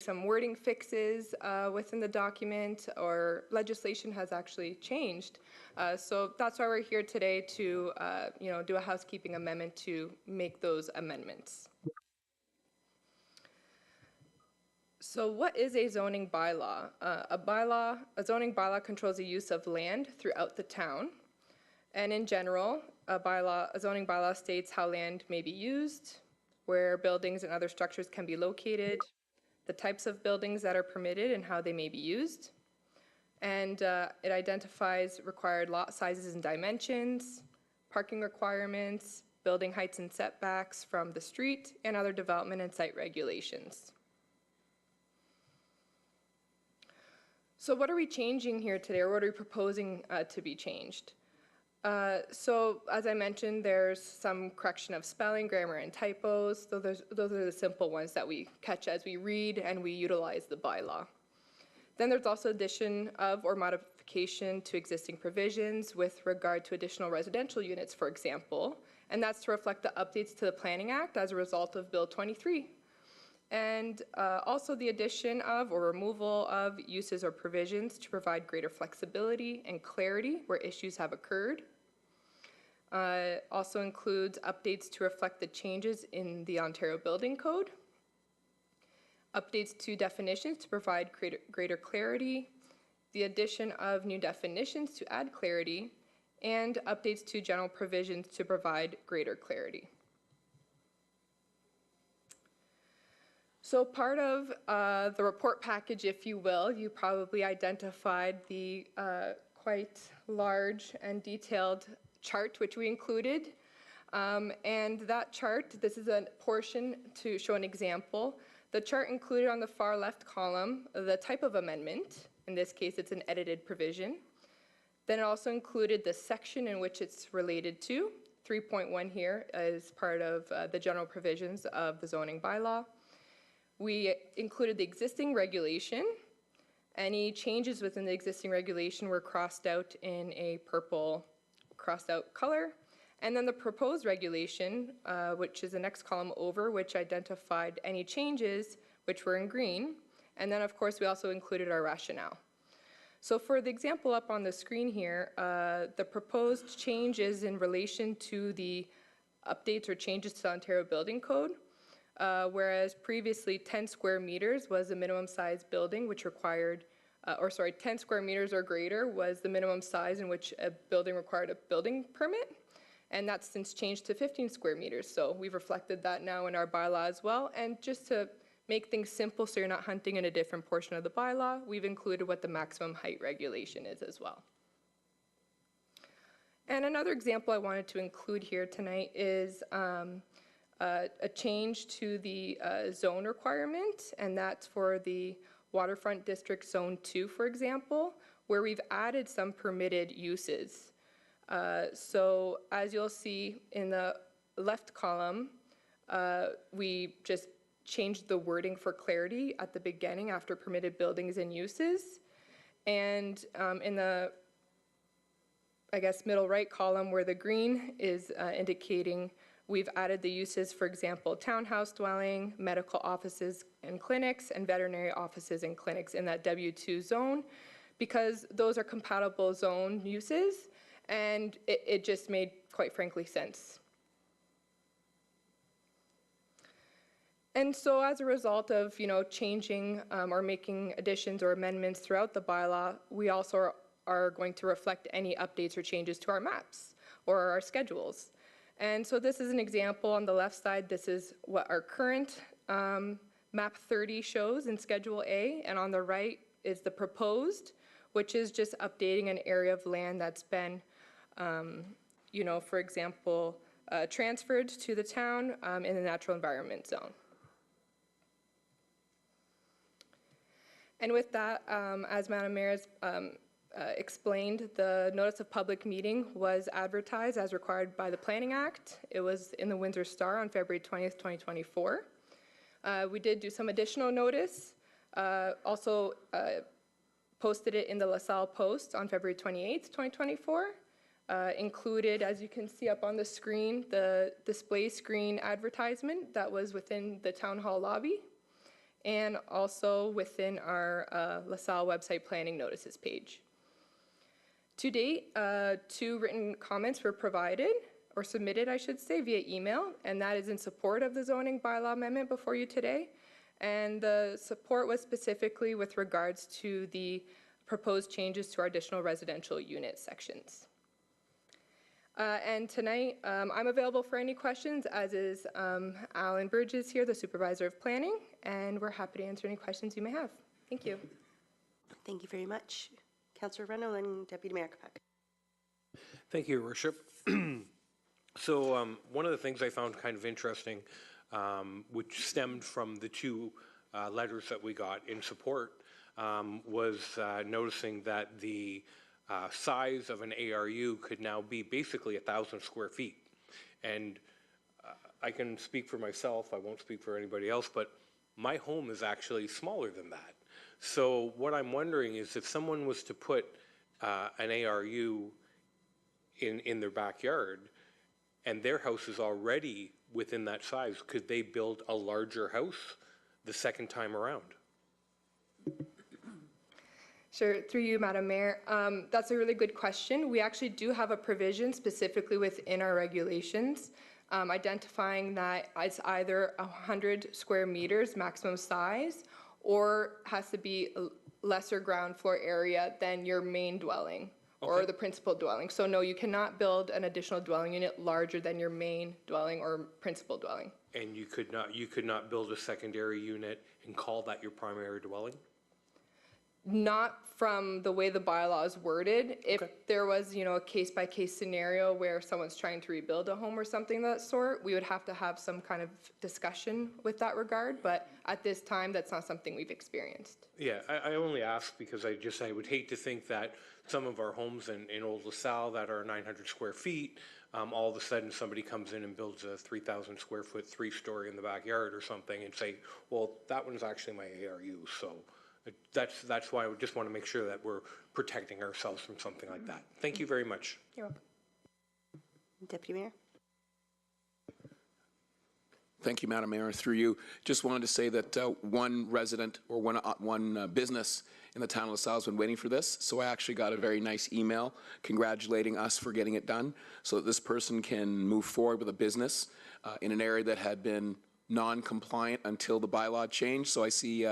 some wording fixes within the document, or legislation has actually changed. So that's why we're here today to do a housekeeping amendment to make those amendments. So what is a zoning bylaw? A zoning bylaw controls the use of land throughout the town. And in general, a zoning bylaw states how land may be used, where buildings and other structures can be located, the types of buildings that are permitted and how they may be used. And it identifies required lot sizes and dimensions, parking requirements, building heights and setbacks from the street, and other development and site regulations. So what are we changing here today, or what are we proposing to be changed? So as I mentioned, there's some correction of spelling, grammar, and typos. So those are the simple ones that we catch as we read and we utilize the bylaw. Then there's also addition of or modification to existing provisions with regard to additional residential units, for example, and that's to reflect the updates to the Planning Act as a result of Bill 23. And also the addition of or removal of uses or provisions to provide greater flexibility and clarity where issues have occurred. Also includes updates to reflect the changes in the Ontario Building Code, updates to definitions to provide greater clarity, the addition of new definitions to add clarity, and updates to general provisions to provide greater clarity. So part of the report package, if you will, you probably identified the quite large and detailed chart which we included. And that chart, this is a portion to show an example. The chart included on the far left column the type of amendment. In this case, it's an edited provision. Then it also included the section in which it's related to. 3.1 here is part of the general provisions of the zoning bylaw. We included the existing regulation. Any changes within the existing regulation were crossed out in a purple crossed out color. And then the proposed regulation, which is the next column over, which identified any changes, which were in green. And then of course we also included our rationale. So for the example up on the screen here, the proposed changes in relation to the updates or changes to the Ontario Building Code. Whereas previously 10 square meters was the minimum size building which required, 10 square meters or greater was the minimum size in which a building required a building permit. And that's since changed to 15 square meters. So we've reflected that now in our bylaw as well. And just to make things simple so you're not hunting in a different portion of the bylaw, we've included what the maximum height regulation is as well. And another example I wanted to include here tonight is a change to the zone requirement, and that's for the Waterfront District Zone 2, for example, where we've added some permitted uses. So as you'll see in the left column, we just changed the wording for clarity at the beginning after permitted buildings and uses. And in the, I guess, middle right column where the green is indicating we've added the uses, for example, townhouse dwelling, medical offices and clinics, and veterinary offices and clinics in that W2 zone, because those are compatible zone uses, and it just made, quite frankly, sense. And so as a result of, changing or making additions or amendments throughout the bylaw, we also are going to reflect any updates or changes to our maps or our schedules. And so this is an example on the left side. This is what our current map 30 shows in Schedule A, and on the right is the proposed, which is just updating an area of land that's been, for example, transferred to the town in the natural environment zone. And with that, as Madam Mayor has explained, the notice of public meeting was advertised as required by the Planning Act. It was in the Windsor Star on February 20th, 2024. We did do some additional notice, also posted it in the LaSalle Post on February 28th, 2024. Included, as you can see up on the screen, the display screen advertisement that was within the town hall lobby. and also within our LaSalle website planning notices page. To date, 2 written comments were provided, or submitted, I should say, via email, and that is in support of the zoning bylaw amendment before you today. And the support was specifically with regards to the proposed changes to our additional residential unit sections. And tonight, I'm available for any questions, as is Alan Burgess here, the Supervisor of Planning, and we're happy to answer any questions you may have. Thank you. Thank you very much. Councillor Reno and Deputy Mayor Caput. Thank you, Your Worship. So one of the things I found kind of interesting, which stemmed from the 2 letters that we got in support, was noticing that the size of an ARU could now be basically 1,000 square feet. And I can speak for myself, I won't speak for anybody else, but my home is actually smaller than that. So what I'm wondering is, if someone was to put an ARU in their backyard and their house is already within that size, could they build a larger house the second time around? Sure, through you, Madam Mayor. That's a really good question. We actually do have a provision specifically within our regulations identifying that it's either 100 square meters maximum size, or has to be a lesser ground floor area than your main dwelling or the principal dwelling. So no, you cannot build an additional dwelling unit larger than your main dwelling or principal dwelling. And you could not build a secondary unit and call that your primary dwelling? Not from the way the bylaw is worded. If there was, a case-by-case scenario where someone's trying to rebuild a home or something of that sort, we would have to have some kind of discussion with that regard. But at this time, that's not something we've experienced. Yeah, I only ask because I would hate to think that some of our homes in Old LaSalle that are 900 square feet, all of a sudden somebody comes in and builds a 3,000 square foot 3-story in the backyard or something and say, well, that one's actually my ARU. So that's why I just want to make sure that we're protecting ourselves from something like that. Thank you very much. You're welcome. Deputy Mayor. Thank you, Madam Mayor. Through you, just wanted to say that one resident or one business in the town of LaSalle has been waiting for this. So I actually got a very nice email congratulating us for getting it done, so that this person can move forward with a business in an area that had been non-compliant until the bylaw changed. So I see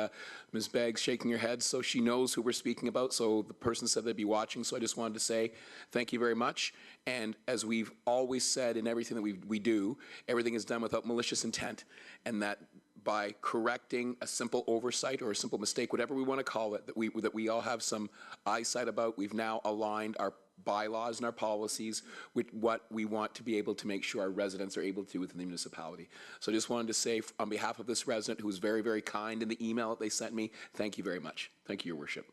Ms. Beggs shaking her head, so she knows who we're speaking about. So the person said they'd be watching, so I just wanted to say thank you very much. And as we've always said in everything that we do, everything is done without malicious intent, and that by correcting a simple oversight or a simple mistake, whatever we want to call it, that we all have some eyesight about, we've now aligned our bylaws and our policies with what we want to be able to make sure our residents are able to do within the municipality. So I just wanted to say, on behalf of this resident who was very, very kind in the email that they sent me, thank you very much. Thank you, Your Worship.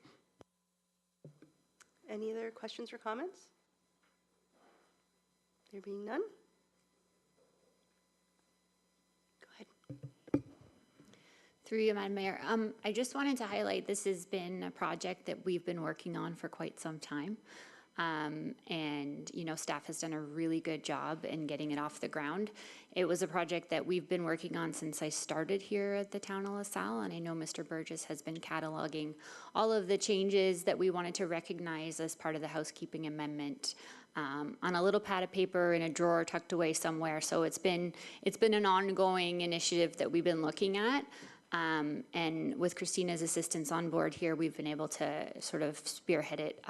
Any other questions or comments? There being none? Go ahead. Through you, Madam Mayor. I just wanted to highlight this has been a project that we've been working on for quite some time. And, staff has done a really good job in getting it off the ground. It was a project that we've been working on since I started here at the town of LaSalle, and I know Mr. Burgess has been cataloging all of the changes that we wanted to recognize as part of the housekeeping amendment on a little pad of paper in a drawer tucked away somewhere. So it's been an ongoing initiative that we've been looking at. And with Christina's assistance on board here, we've been able to sort of spearhead it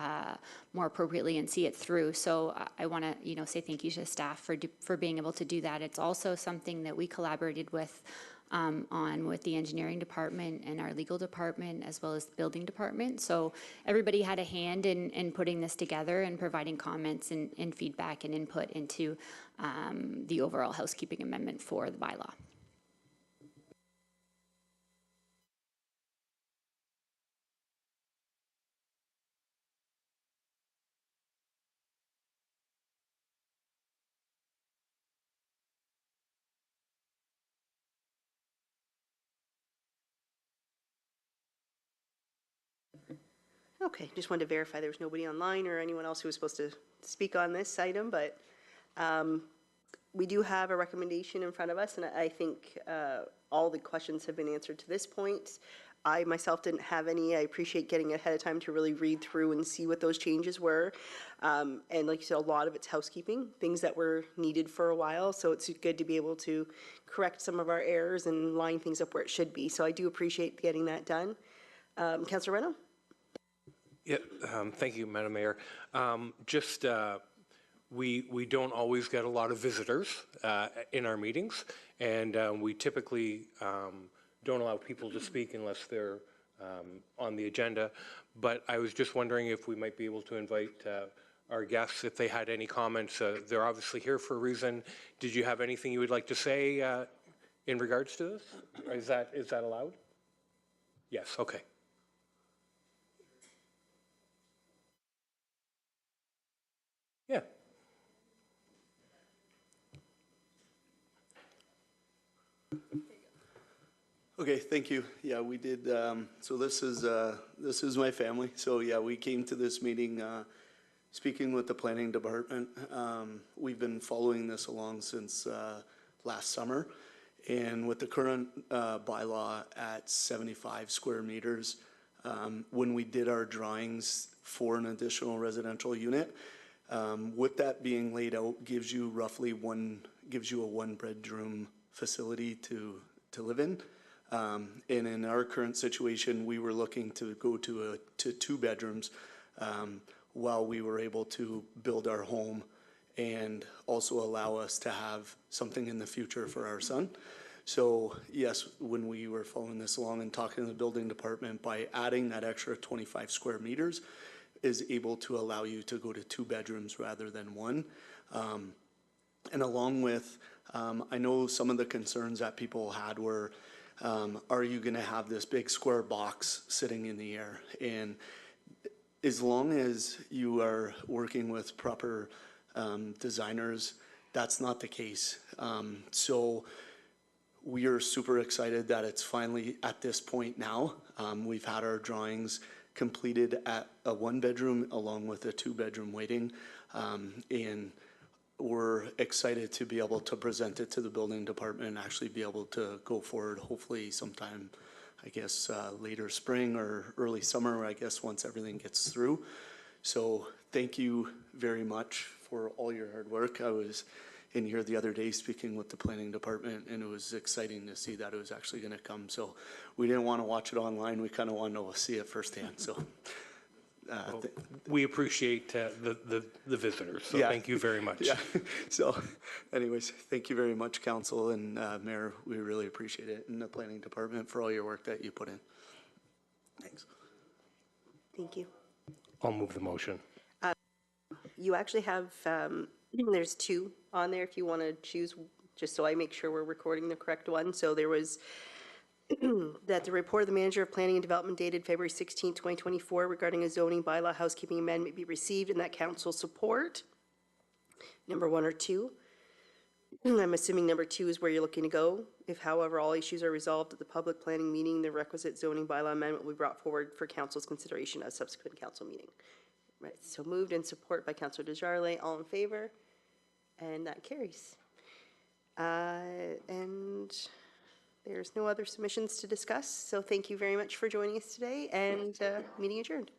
more appropriately and see it through. So I want to, say thank you to staff for being able to do that. It's also something that we collaborated with with the engineering department and our legal department, as well as the building department. So everybody had a hand in putting this together and providing comments and feedback and input into the overall housekeeping amendment for the bylaw. Okay, just wanted to verify there was nobody online or anyone else who was supposed to speak on this item, but we do have a recommendation in front of us, and I think all the questions have been answered to this point. I myself didn't have any. I appreciate getting ahead of time to really read through and see what those changes were. And like you said, a lot of it's housekeeping, things that were needed for a while. So it's good to be able to correct some of our errors and line things up where it should be. So I do appreciate getting that done. Councillor Reno? Yeah, thank you, Madam Mayor. We don't always get a lot of visitors in our meetings, and we typically don't allow people to speak unless they're on the agenda. But I was just wondering if we might be able to invite our guests if they had any comments. They're obviously here for a reason. Did you have anything you would like to say in regards to this? Is that allowed? Yes, okay. Yeah. Okay, thank you. Yeah, we did, so this is my family. So yeah, we came to this meeting, speaking with the planning department. We've been following this along since last summer. And with the current bylaw at 75 square meters, when we did our drawings for an additional residential unit, with that being laid out, gives you roughly a one-bedroom facility to live in. And in our current situation, we were looking to go to 2 bedrooms while we were able to build our home and also allow us to have something in the future for our son. So yes, when we were following this along and talking to the building department, by adding that extra 25 square meters is able to allow you to go to 2 bedrooms rather than 1. And along with, I know some of the concerns that people had were, are you going to have this big square box sitting in the air? And as long as you are working with proper designers, that's not the case. So we are super excited that it's finally at this point now. We've had our drawings completed at a 1-bedroom along with a 2-bedroom waiting. And we're excited to be able to present it to the building department and actually be able to go forward hopefully sometime, I guess, later spring or early summer, I guess, once everything gets through. So thank you very much for all your hard work. I was in here the other day speaking with the planning department, and it was exciting to see that it was actually going to come. So we didn't want to watch it online. We kind of wanted to see it firsthand. So we appreciate the visitors, so yeah. Thank you very much. Yeah. So anyways, thank you very much, council and mayor. We really appreciate it, and the planning department for all your work that you put in. Thanks. Thank you. I'll move the motion. You actually have, there's 2 on there if you want to choose, just so I make sure we're recording the correct one. So there was that the report of the manager of planning and development dated February 16, 2024 regarding a zoning bylaw housekeeping amendment be received and that council support. Number 1 or 2. I'm assuming number 2 is where you're looking to go. If, however, all issues are resolved at the public planning meeting, the requisite zoning bylaw amendment will be brought forward for council's consideration at a subsequent council meeting. Right, so moved and support by Councillor Desjardins. All in favor? And that carries. And there's no other submissions to discuss. So thank you very much for joining us today, and meeting adjourned.